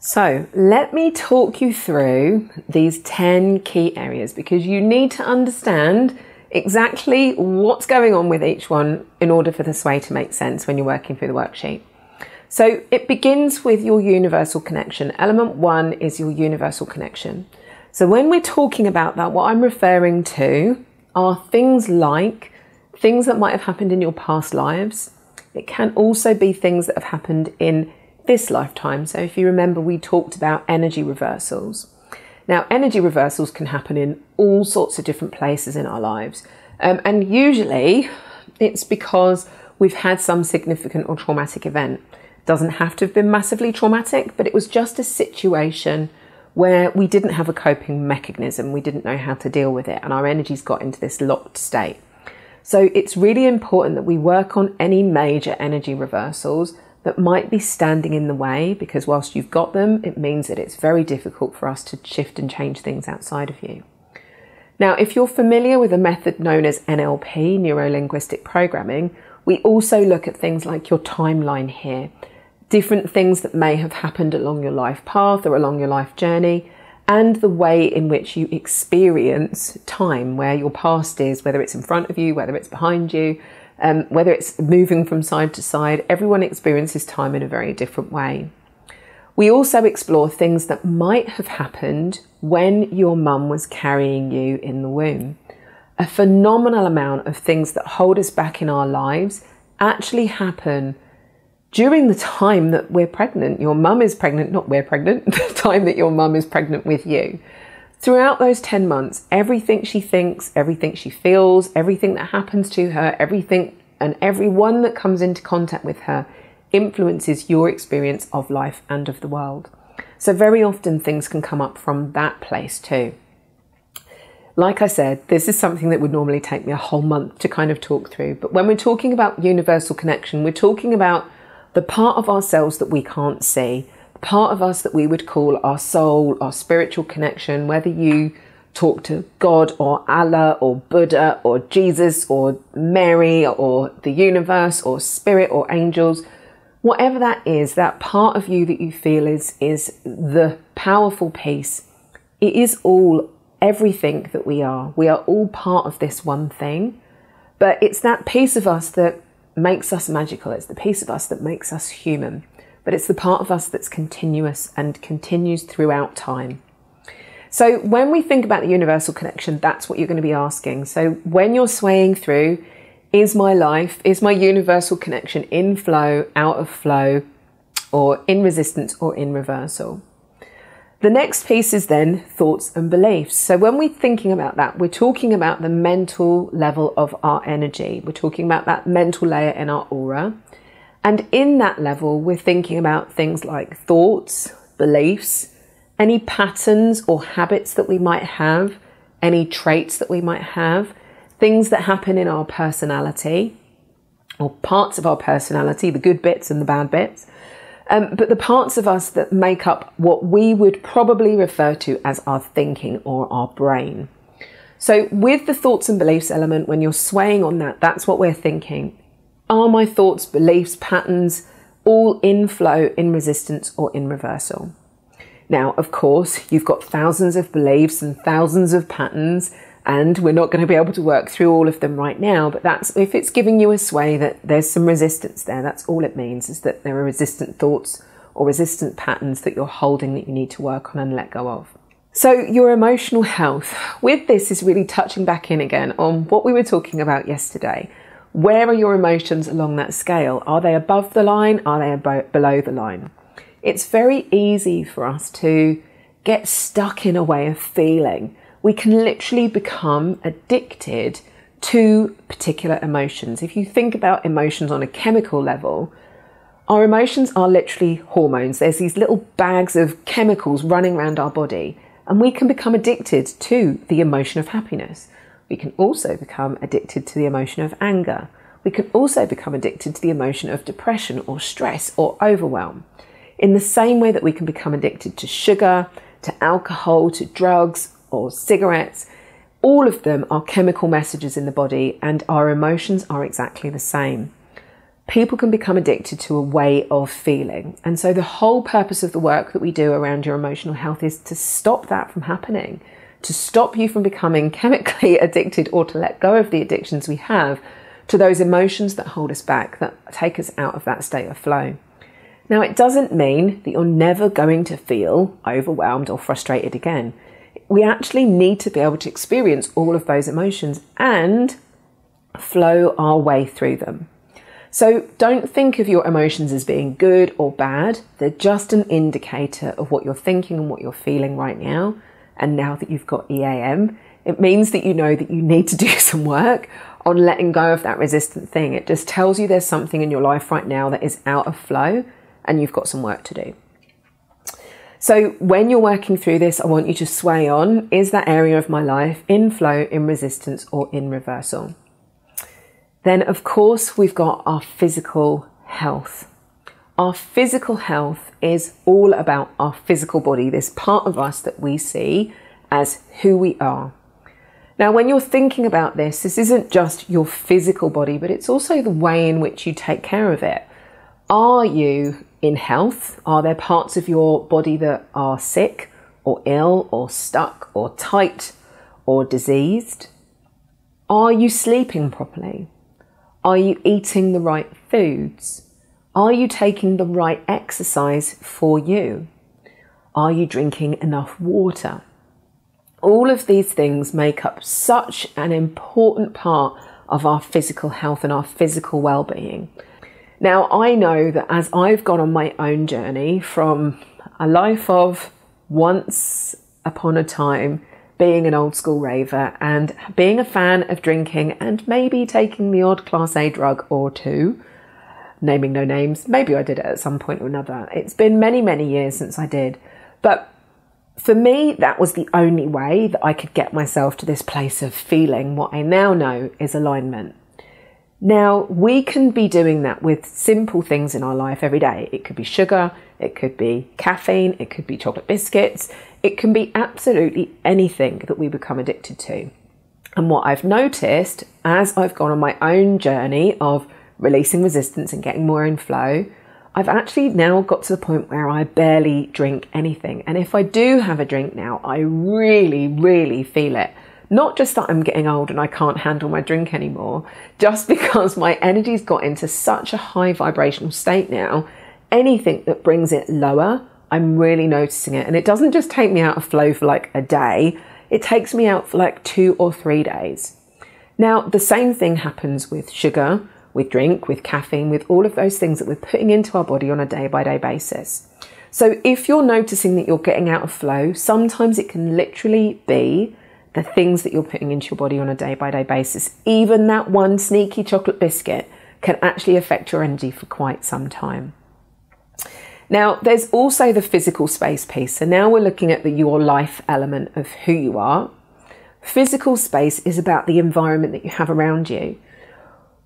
So let me talk you through these 10 key areas because you need to understand exactly what's going on with each one in order for the sway to make sense when you're working through the worksheet. So it begins with your universal connection. Element 1 is your universal connection. So when we're talking about that, what I'm referring to are things like things that might have happened in your past lives. It can also be things that have happened in this lifetime. So if you remember, we talked about energy reversals. Now, energy reversals can happen in all sorts of different places in our lives. And usually it's because we've had some significant or traumatic event. It doesn't have to have been massively traumatic, but it was just a situation where we didn't have a coping mechanism. We didn't know how to deal with it, and our energies got into this locked state. So it's really important that we work on any major energy reversals that might be standing in the way, because whilst you've got them, it means that it's very difficult for us to shift and change things outside of you. Now, if you're familiar with a method known as NLP, neuro-linguistic programming, we also look at things like your timeline here, different things that may have happened along your life path or along your life journey, and the way in which you experience time, where your past is, whether it's in front of you, whether it's behind you, whether it's moving from side to side. Everyone experiences time in a very different way. We also explore things that might have happened when your mum was carrying you in the womb. A phenomenal amount of things that hold us back in our lives actually happen during the time that we're pregnant. Your mum is pregnant, not we're pregnant, the time that your mum is pregnant with you. Throughout those 10 months, everything she thinks, everything she feels, everything that happens to her, everything and everyone that comes into contact with her influences your experience of life and of the world. So very often things can come up from that place too. Like I said, this is something that would normally take me a whole month to kind of talk through. But when we're talking about universal connection, we're talking about the part of ourselves that we can't see, part of us that we would call our soul, our spiritual connection, whether you talk to God or Allah or Buddha or Jesus or Mary or the universe or spirit or angels, whatever that is, that part of you that you feel is the powerful piece. It is all, everything that we are. We are all part of this one thing, but it's that piece of us that makes us magical. It's the piece of us that makes us human. But it's the part of us that's continuous and continues throughout time. So when we think about the universal connection, that's what you're going to be asking. So when you're swaying through, is my life, is my universal connection in flow, out of flow, or in resistance or in reversal? The next piece is then thoughts and beliefs. So when we're thinking about that, we're talking about the mental level of our energy. We're talking about that mental layer in our aura. And in that level, we're thinking about things like thoughts, beliefs, any patterns or habits that we might have, any traits that we might have, things that happen in our personality or parts of our personality, the good bits and the bad bits, but the parts of us that make up what we would probably refer to as our thinking or our brain. So with the thoughts and beliefs element, when you're swaying on that, that's what we're thinking. Are my thoughts, beliefs, patterns all in flow, in resistance or in reversal? Now, of course, you've got thousands of beliefs and thousands of patterns, and we're not going to be able to work through all of them right now, but that's if it's giving you a sway that there's some resistance there. That's all it means, is that there are resistant thoughts or resistant patterns that you're holding that you need to work on and let go of. So your emotional health with this is really touching back in again on what we were talking about yesterday. Where are your emotions along that scale? Are they above the line? Are they below the line? It's very easy for us to get stuck in a way of feeling. We can literally become addicted to particular emotions. If you think about emotions on a chemical level, our emotions are literally hormones. There's these little bags of chemicals running around our body, and we can become addicted to the emotion of happiness. We can also become addicted to the emotion of anger. We can also become addicted to the emotion of depression or stress or overwhelm. In the same way that we can become addicted to sugar, to alcohol, to drugs or cigarettes, all of them are chemical messages in the body, and our emotions are exactly the same. people can become addicted to a way of feeling. And so the whole purpose of the work that we do around your emotional health is to stop that from happening, to stop you from becoming chemically addicted, or to let go of the addictions we have to those emotions that hold us back, that take us out of that state of flow. Now, it doesn't mean that you're never going to feel overwhelmed or frustrated again. We actually need to be able to experience all of those emotions and flow our way through them. So don't think of your emotions as being good or bad. They're just an indicator of what you're thinking and what you're feeling right now. And now that you've got EAM, it means that you know that you need to do some work on letting go of that resistant thing. It just tells you there's something in your life right now that is out of flow and you've got some work to do. So when you're working through this, I want you to sway on, is that area of my life in flow, in resistance, or in reversal? Then, of course, we've got our physical health. Our physical health is all about our physical body, this part of us that we see as who we are. Now, when you're thinking about this isn't just your physical body, but it's also the way in which you take care of it. Are you in health? Are there parts of your body that are sick or ill or stuck or tight or diseased? Are you sleeping properly? Are you eating the right foods? Are you taking the right exercise for you? Are you drinking enough water? All of these things make up such an important part of our physical health and our physical well-being. Now, I know that as I've gone on my own journey from a life of once upon a time being an old school raver and being a fan of drinking and maybe taking the odd Class A drug or two, naming no names, maybe I did it at some point or another. It's been many, many years since I did. But for me, that was the only way that I could get myself to this place of feeling what I now know is alignment. Now, we can be doing that with simple things in our life every day. It could be sugar, it could be caffeine, it could be chocolate biscuits. It can be absolutely anything that we become addicted to. And what I've noticed as I've gone on my own journey of releasing resistance and getting more in flow, I've actually now got to the point where I barely drink anything. And if I do have a drink now, I really, really feel it. Not just that I'm getting old and I can't handle my drink anymore, just because my energy's got into such a high vibrational state now, anything that brings it lower, I'm really noticing it. And it doesn't just take me out of flow for like a day, it takes me out for like 2 or 3 days. Now, the same thing happens with sugar, with drink, with caffeine, with all of those things that we're putting into our body on a day-by-day basis. So if you're noticing that you're getting out of flow, sometimes it can literally be the things that you're putting into your body on a day-by-day basis. Even that one sneaky chocolate biscuit can actually affect your energy for quite some time. Now, there's also the physical space piece. So now we're looking at your life element of who you are. Physical space is about the environment that you have around you.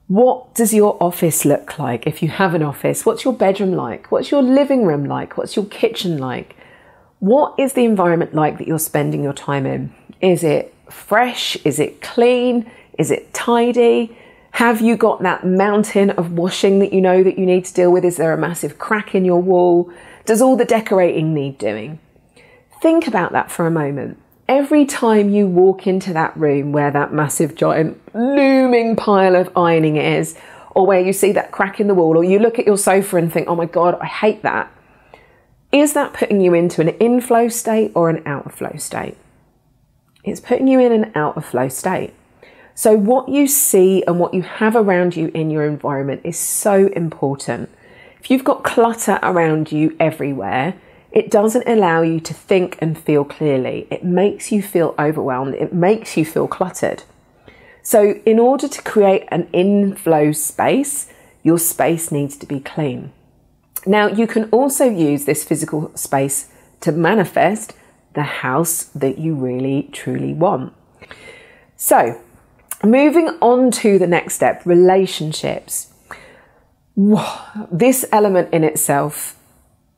What does your office look like if you have an office? What's your bedroom like? What's your living room like? What's your kitchen like? What is the environment like that you're spending your time in? Is it fresh? Is it clean? Is it tidy? Have you got that mountain of washing that you know that you need to deal with? Is there a massive crack in your wall? Does all the decorating need doing? Think about that for a moment. Every time you walk into that room where that massive giant looming pile of ironing is, or where you see that crack in the wall, or you look at your sofa and think, oh my God, I hate that. Is that putting you into an inflow state or an out of flow state? It's putting you in an out of flow state. So what you see and what you have around you in your environment is so important. If you've got clutter around you everywhere, it doesn't allow you to think and feel clearly. It makes you feel overwhelmed. It makes you feel cluttered. So in order to create an inflow space, your space needs to be clean. Now, you can also use this physical space to manifest the house that you really, truly want. So, moving on to the next step, relationships. This element in itself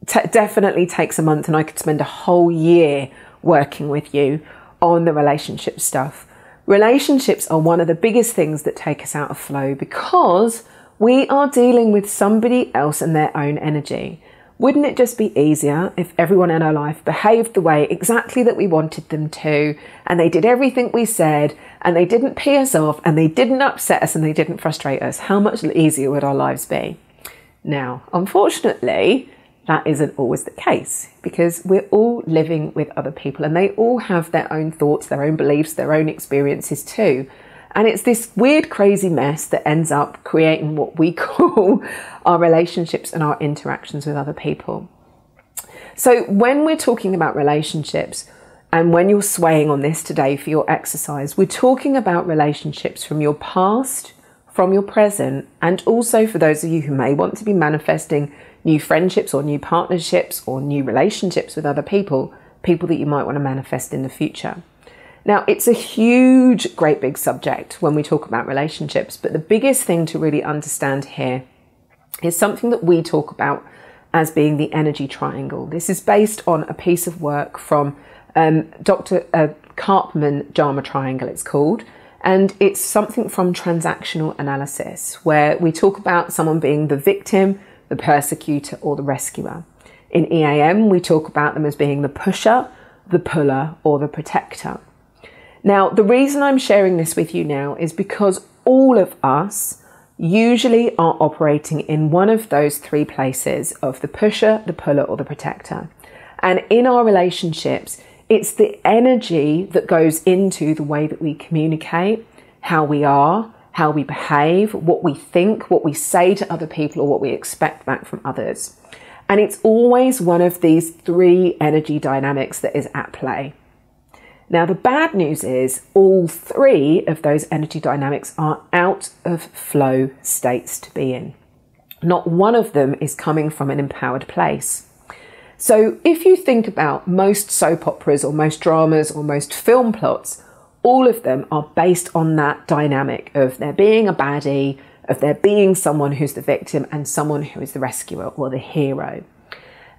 definitely takes a month, and I could spend a whole year working with you on the relationship stuff. Relationships are one of the biggest things that take us out of flow because We are dealing with somebody else and their own energy. Wouldn't it just be easier if everyone in our life behaved the way exactly that we wanted them to, and they did everything we said, and they didn't pee us off, and they didn't upset us, and they didn't frustrate us? How much easier would our lives be? Now, unfortunately, that isn't always the case, because we're all living with other people, and they all have their own thoughts, their own beliefs, their own experiences too. And it's this weird, crazy mess that ends up creating what we call our relationships and our interactions with other people. So when we're talking about relationships, and when you're swaying on this today for your exercise, we're talking about relationships from your past, from your present, and also for those of you who may want to be manifesting new friendships or new partnerships or new relationships with other people, people that you might want to manifest in the future. Now, it's a huge, great big subject when we talk about relationships, but the biggest thing to really understand here is something that we talk about as being the energy triangle. This is based on a piece of work from Dr. Karpman Dharma Triangle, it's called, and it's something from transactional analysis, where we talk about someone being the victim, the persecutor, or the rescuer. In EAM, we talk about them as being the pusher, the puller, or the protector. Now, the reason I'm sharing this with you now is because all of us usually are operating in one of those three places of the pusher, the puller, or the protector. And in our relationships, it's the energy that goes into the way that we communicate, how we are, how we behave, what we think, what we say to other people, or what we expect back from others. And it's always one of these three energy dynamics that is at play. Now, the bad news is all three of those energy dynamics are out of flow states to be in. Not one of them is coming from an empowered place. So if you think about most soap operas or most dramas or most film plots, all of them are based on that dynamic of there being a baddie, of there being someone who's the victim and someone who is the rescuer or the hero.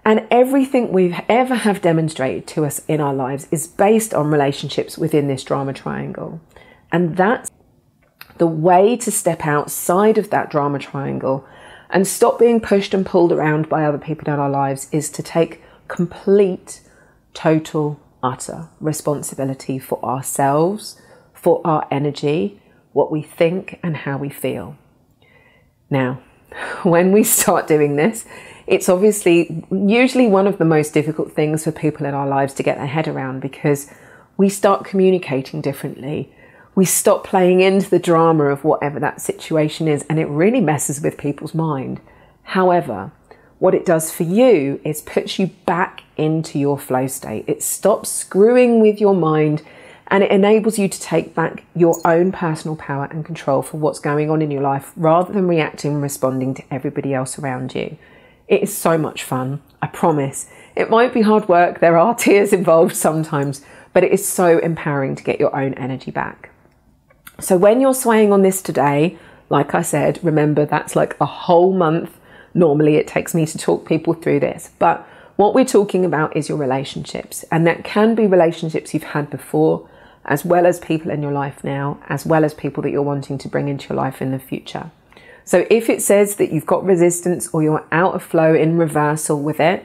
And everything we've ever have demonstrated to us in our lives is based on relationships within this drama triangle. And that's the way to step outside of that drama triangle and stop being pushed and pulled around by other people in our lives is to take complete, total, utter responsibility for ourselves, for our energy, what we think and how we feel. Now, when we start doing this, it's obviously usually one of the most difficult things for people in our lives to get their head around, because we start communicating differently. We stop playing into the drama of whatever that situation is, and it really messes with people's mind. However, what it does for you is puts you back into your flow state. It stops screwing with your mind, and it enables you to take back your own personal power and control for what's going on in your life, rather than reacting and responding to everybody else around you. It is so much fun, I promise. It might be hard work, there are tears involved sometimes, but it is so empowering to get your own energy back. So when you're swaying on this today, like I said, remember that's like a whole month. Normally it takes me to talk people through this, but what we're talking about is your relationships, and that can be relationships you've had before, as well as people in your life now, as well as people that you're wanting to bring into your life in the future. So if it says that you've got resistance or you're out of flow in reversal with it,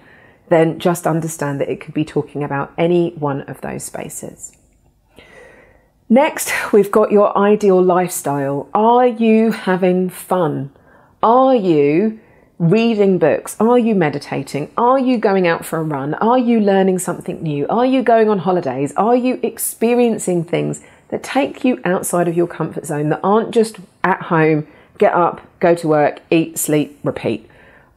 then just understand that it could be talking about any one of those spaces. Next, we've got your ideal lifestyle. Are you having fun? Are you reading books? Are you meditating? Are you going out for a run? Are you learning something new? Are you going on holidays? Are you experiencing things that take you outside of your comfort zone, that aren't just at home, get up, go to work, eat, sleep, repeat?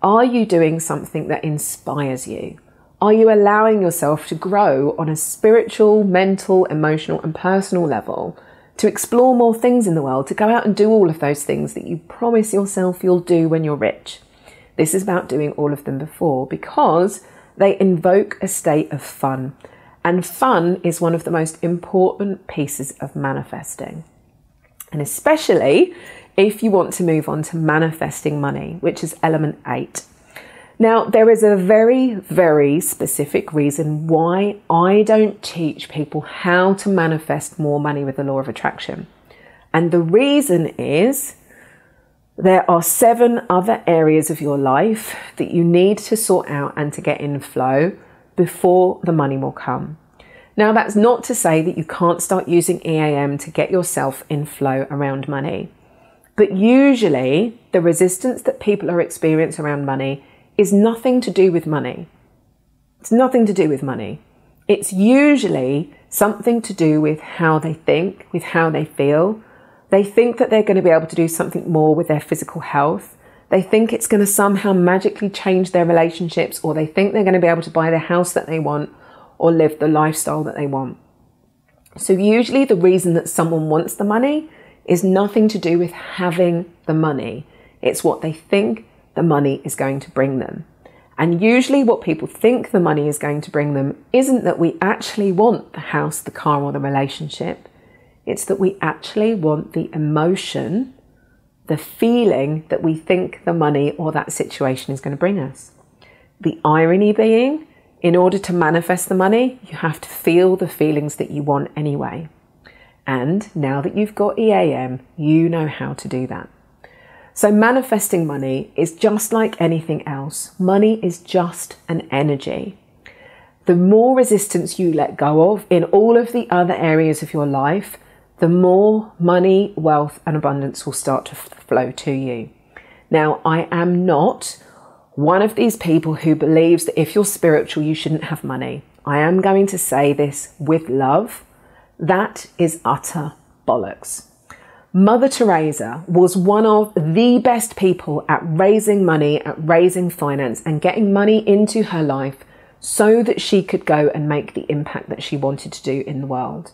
Are you doing something that inspires you? Are you allowing yourself to grow on a spiritual, mental, emotional, and personal level, to explore more things in the world, to go out and do all of those things that you promise yourself you'll do when you're rich? This is about doing all of them before, because they invoke a state of fun. And fun is one of the most important pieces of manifesting. And especially if you want to move on to manifesting money, which is element 8. Now, there is a very, very specific reason why I don't teach people how to manifest more money with the law of attraction. And the reason is There are 7 other areas of your life that you need to sort out and to get in flow before the money will come. Now, that's not to say that you can't start using EAM to get yourself in flow around money. But usually the resistance that people are experiencing around money is nothing to do with money. It's nothing to do with money. It's usually something to do with how they think, with how they feel. They think that they're going to be able to do something more with their physical health. They think it's going to somehow magically change their relationships, or they think they're going to be able to buy the house that they want or live the lifestyle that they want. So usually the reason that someone wants the money is nothing to do with having the money. It's what they think the money is going to bring them. And usually what people think the money is going to bring them isn't that we actually want the house, the car, or the relationship. It's that we actually want the emotion, the feeling that we think the money or that situation is going to bring us. The irony being, in order to manifest the money, you have to feel the feelings that you want anyway. And now that you've got EAM, you know how to do that. So manifesting money is just like anything else. Money is just an energy. The more resistance you let go of in all of the other areas of your life, the more money, wealth, and abundance will start to flow to you. Now, I am not one of these people who believes that if you're spiritual, you shouldn't have money. I am going to say this with love. That is utter bollocks. Mother Teresa was one of the best people at raising money, at raising finance, and getting money into her life so that she could go and make the impact that she wanted to do in the world.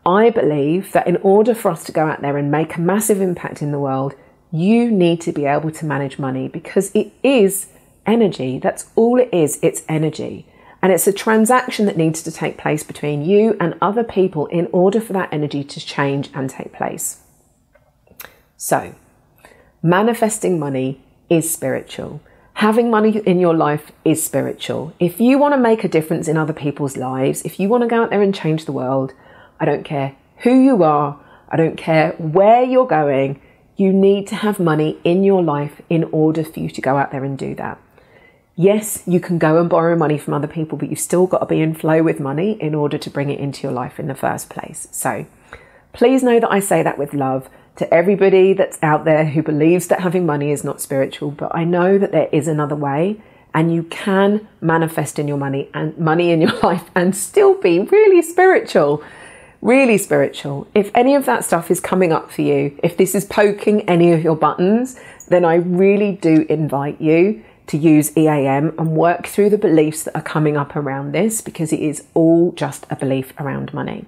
I believe that in order for us to go out there and make a massive impact in the world, you need to be able to manage money, because it is energy. That's all it is. It's energy. And it's a transaction that needs to take place between you and other people in order for that energy to change and take place. So, manifesting money is spiritual. Having money in your life is spiritual. If you want to make a difference in other people's lives, if you want to go out there and change the world, I don't care who you are, I don't care where you're going, you need to have money in your life in order for you to go out there and do that. Yes, you can go and borrow money from other people, but you've still got to be in flow with money in order to bring it into your life in the first place. So please know that I say that with love to everybody that's out there who believes that having money is not spiritual, but I know that there is another way, and you can manifest in your money and money in your life and still be really spiritual. Really spiritual. If any of that stuff is coming up for you, if this is poking any of your buttons, then I really do invite you to use EAM and work through the beliefs that are coming up around this, because it is all just a belief around money.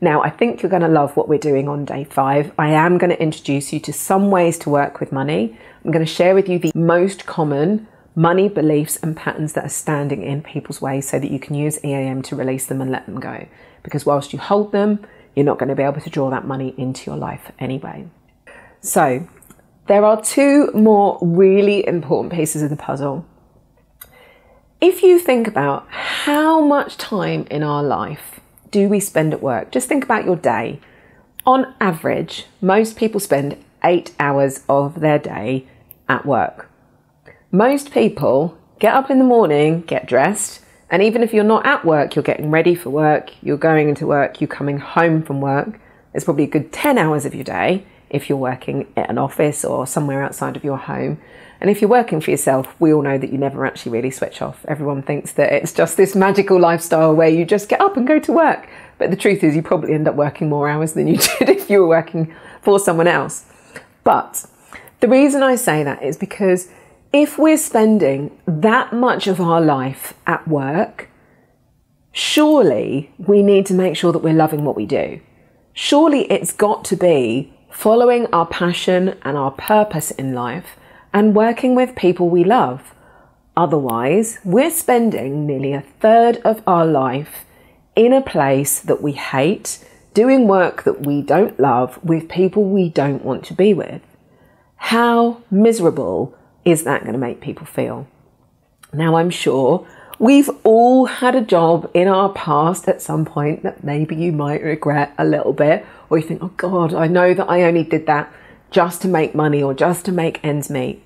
Now, I think you're going to love what we're doing on day 5. I am going to introduce you to some ways to work with money. I'm going to share with you the most common money beliefs and patterns that are standing in people's way so that you can use EAM to release them and let them go. Because whilst you hold them, you're not going to be able to draw that money into your life anyway. So there are 2 more really important pieces of the puzzle. If you think about how much time in our life do we spend at work, just think about your day. On average, most people spend 8 hours of their day at work. Most people get up in the morning, get dressed, and even if you're not at work, you're getting ready for work, you're going into work, you're coming home from work. There's probably a good 10 hours of your day if you're working at an office or somewhere outside of your home. And if you're working for yourself, we all know that you never actually really switch off. Everyone thinks that it's just this magical lifestyle where you just get up and go to work. But the truth is you probably end up working more hours than you did if you were working for someone else. But the reason I say that is because if we're spending that much of our life at work, surely we need to make sure that we're loving what we do. Surely it's got to be following our passion and our purpose in life and working with people we love. Otherwise, we're spending nearly a third of our life in a place that we hate, doing work that we don't love with people we don't want to be with. How miserable is that going to make people feel? Now, I'm sure we've all had a job in our past at some point that maybe you might regret a little bit, or you think, oh God, I know that I only did that just to make money or just to make ends meet.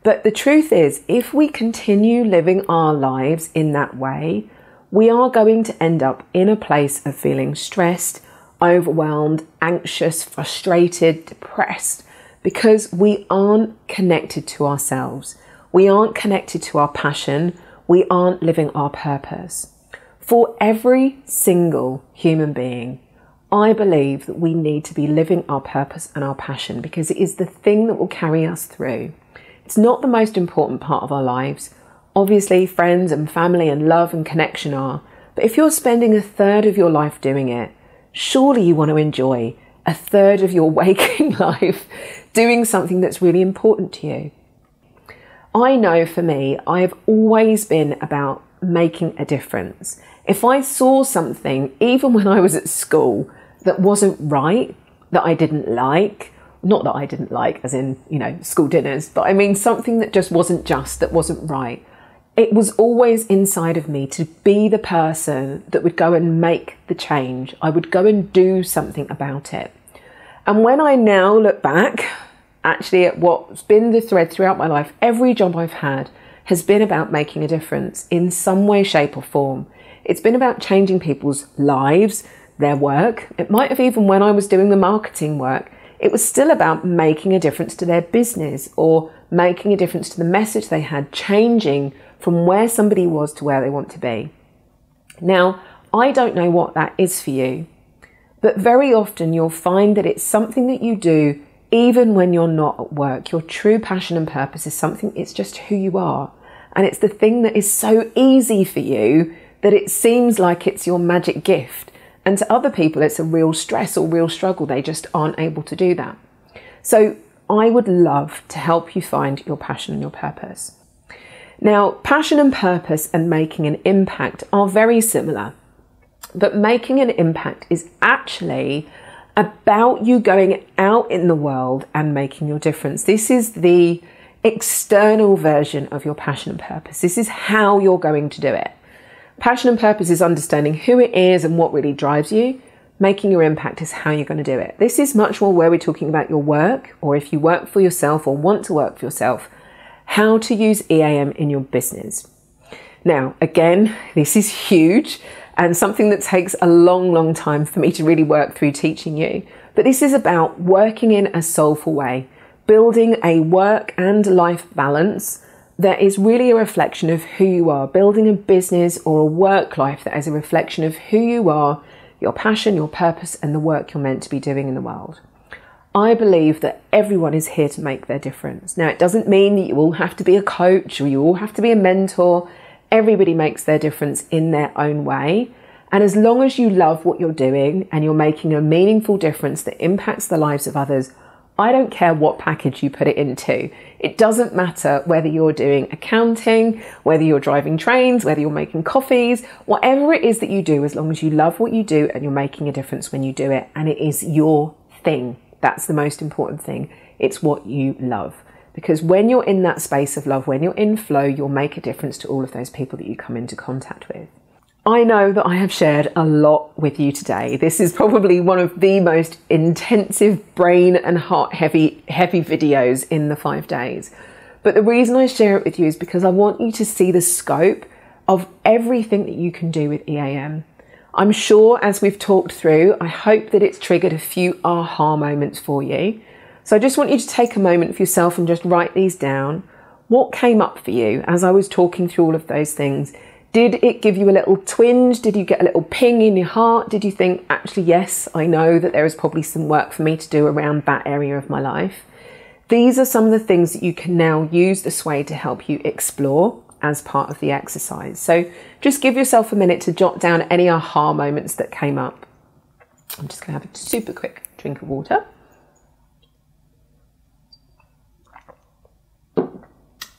But the truth is, if we continue living our lives in that way, we are going to end up in a place of feeling stressed, overwhelmed, anxious, frustrated, depressed, because we aren't connected to ourselves. We aren't connected to our passion. We aren't living our purpose. For every single human being, I believe that we need to be living our purpose and our passion, because it is the thing that will carry us through. It's not the most important part of our lives. Obviously, friends and family and love and connection are. But if you're spending a third of your life doing it, surely you want to enjoy a third of your waking life doing something that's really important to you. I know for me, I have always been about making a difference. If I saw something, even when I was at school, that wasn't right, that I didn't like, not that I didn't like as in, school dinners, but I mean something that just wasn't that wasn't right. It was always inside of me to be the person that would go and make the change. I would go and do something about it. And when I now look back, actually at what's been the thread throughout my life, every job I've had has been about making a difference in some way, shape or form. It's been about changing people's lives, their work. It might have even when I was doing the marketing work, it was still about making a difference to their business or making a difference to the message they had, changing from where somebody was to where they want to be. Now, I don't know what that is for you, but very often you'll find that it's something that you do even when you're not at work. Your true passion and purpose is something, it's just who you are. And it's the thing that is so easy for you that it seems like it's your magic gift. And to other people, it's a real stress or real struggle. They just aren't able to do that. So I would love to help you find your passion and your purpose. Now, passion and purpose and making an impact are very similar, but making an impact is actually about you going out in the world and making your difference. This is the external version of your passion and purpose. This is how you're going to do it. Passion and purpose is understanding who it is and what really drives you. Making your impact is how you're going to do it. This is much more where we're talking about your work, or if you work for yourself or want to work for yourself, how to use EAM in your business. Now, again, this is huge and something that takes a long, long time for me to really work through teaching you. But this is about working in a soulful way, building a work and life balance that is really a reflection of who you are, building a business or a work life that is a reflection of who you are, your passion, your purpose, and the work you're meant to be doing in the world. I believe that everyone is here to make their difference. Now, it doesn't mean that you all have to be a coach or you all have to be a mentor. Everybody makes their difference in their own way. And as long as you love what you're doing and you're making a meaningful difference that impacts the lives of others, I don't care what package you put it into. It doesn't matter whether you're doing accounting, whether you're driving trains, whether you're making coffees, whatever it is that you do, as long as you love what you do and you're making a difference when you do it and it is your thing. That's the most important thing. It's what you love. Because when you're in that space of love, when you're in flow, you'll make a difference to all of those people that you come into contact with. I know that I have shared a lot with you today. This is probably one of the most intensive brain and heart heavy videos in the 5 days. But the reason I share it with you is because I want you to see the scope of everything that you can do with EAM. I'm sure as we've talked through, I hope that it's triggered a few aha moments for you. So I just want you to take a moment for yourself and just write these down. What came up for you as I was talking through all of those things? Did it give you a little twinge? Did you get a little ping in your heart? Did you think, actually, yes, I know that there is probably some work for me to do around that area of my life? These are some of the things that you can now use the sway to help you explore as part of the exercise. So just give yourself a minute to jot down any aha moments that came up. I'm just going to have a super quick drink of water.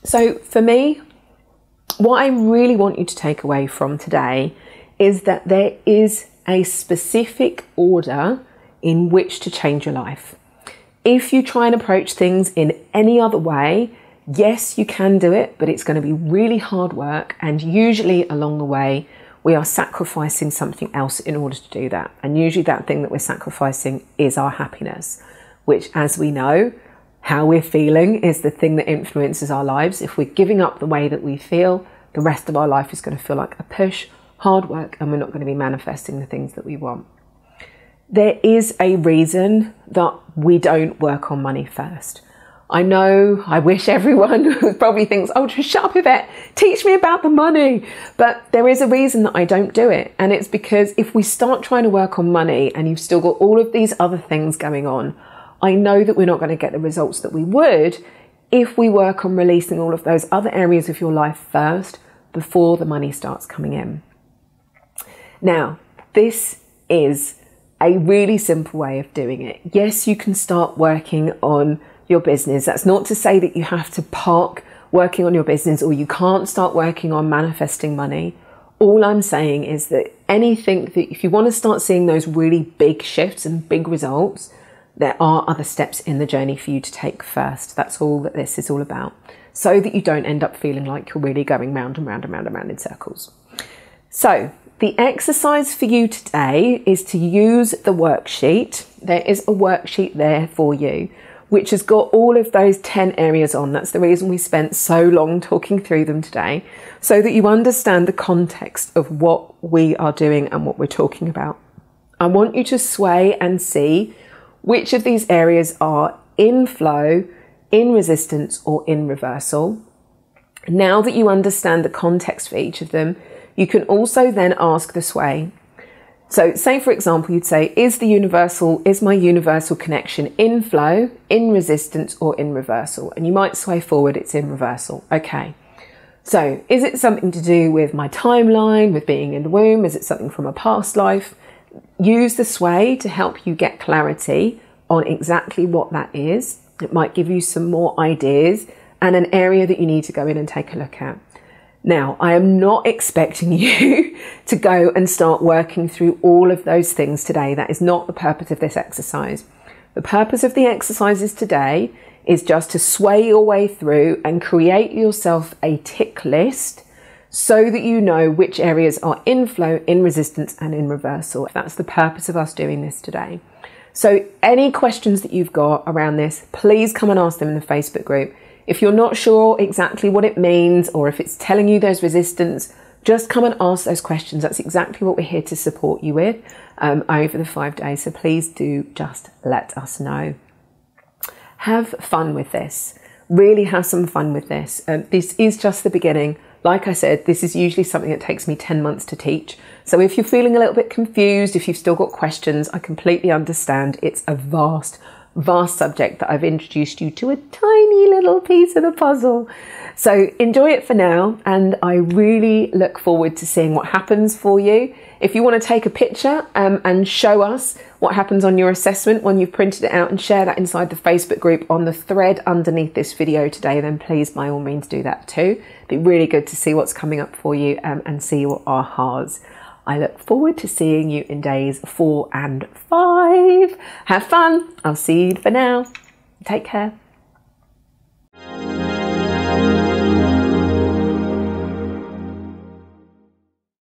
So for me, what I really want you to take away from today is that there is a specific order in which to change your life. If you try and approach things in any other way, yes, you can do it, but it's going to be really hard work. And usually along the way, we are sacrificing something else in order to do that. And usually that thing that we're sacrificing is our happiness. which, as we know, how we're feeling is the thing that influences our lives. If we're giving up the way that we feel, the rest of our life is going to feel like a push, hard work, and we're not going to be manifesting the things that we want. There is a reason that we don't work on money first. I know, I wish everyone probably thinks, oh, just shut up, Yvette, teach me about the money. But there is a reason that I don't do it. And it's because if we start trying to work on money and you've still got all of these other things going on, I know that we're not going to get the results that we would if we work on releasing all of those other areas of your life first before the money starts coming in. Now, this is a really simple way of doing it. Yes, you can start working on your business. That's not to say that you have to park working on your business or you can't start working on manifesting money. All I'm saying is that anything that if you want to start seeing those really big shifts and big results, there are other steps in the journey for you to take first. That's all that this is all about, so that you don't end up feeling like you're really going round and round and round and round in circles. So the exercise for you today is to use the worksheet. There is a worksheet there for you, which has got all of those 10 areas on. That's the reason we spent so long talking through them today, so that you understand the context of what we are doing and what we're talking about. I want you to sway and see which of these areas are in flow, in resistance, or in reversal. Now that you understand the context for each of them, you can also then ask the sway. So say, for example, you'd say, is my universal connection in flow, in resistance, or in reversal? And you might sway forward, it's in reversal. Okay. So is it something to do with my timeline, with being in the womb? Is it something from a past life? Use the sway to help you get clarity on exactly what that is. It might give you some more ideas and an area that you need to go in and take a look at. Now, I am not expecting you to go and start working through all of those things today. That is not the purpose of this exercise. The purpose of the exercises today is just to sway your way through and create yourself a tick list so that you know which areas are in flow, in resistance, and in reversal. That's the purpose of us doing this today. So any questions that you've got around this, please come and ask them in the Facebook group. If you're not sure exactly what it means, or if it's telling you there's resistance, just come and ask those questions. That's exactly what we're here to support you with over the 5 days. So please do just let us know. Have fun with this. Really have some fun with this. This is just the beginning. Like I said, this is usually something that takes me 10 months to teach. So if you're feeling a little bit confused, if you've still got questions, I completely understand. It's a vast subject that I've introduced you to a tiny little piece of the puzzle. So enjoy it for now, and I really look forward to seeing what happens for you. If you want to take a picture and show us what happens on your assessment when you've printed it out and share that inside the Facebook group on the thread underneath this video today, then please by all means do that too. It'd be really good to see what's coming up for you and see your ahas. I look forward to seeing you in days 4 and 5. Have fun. I'll see you for now. Take care.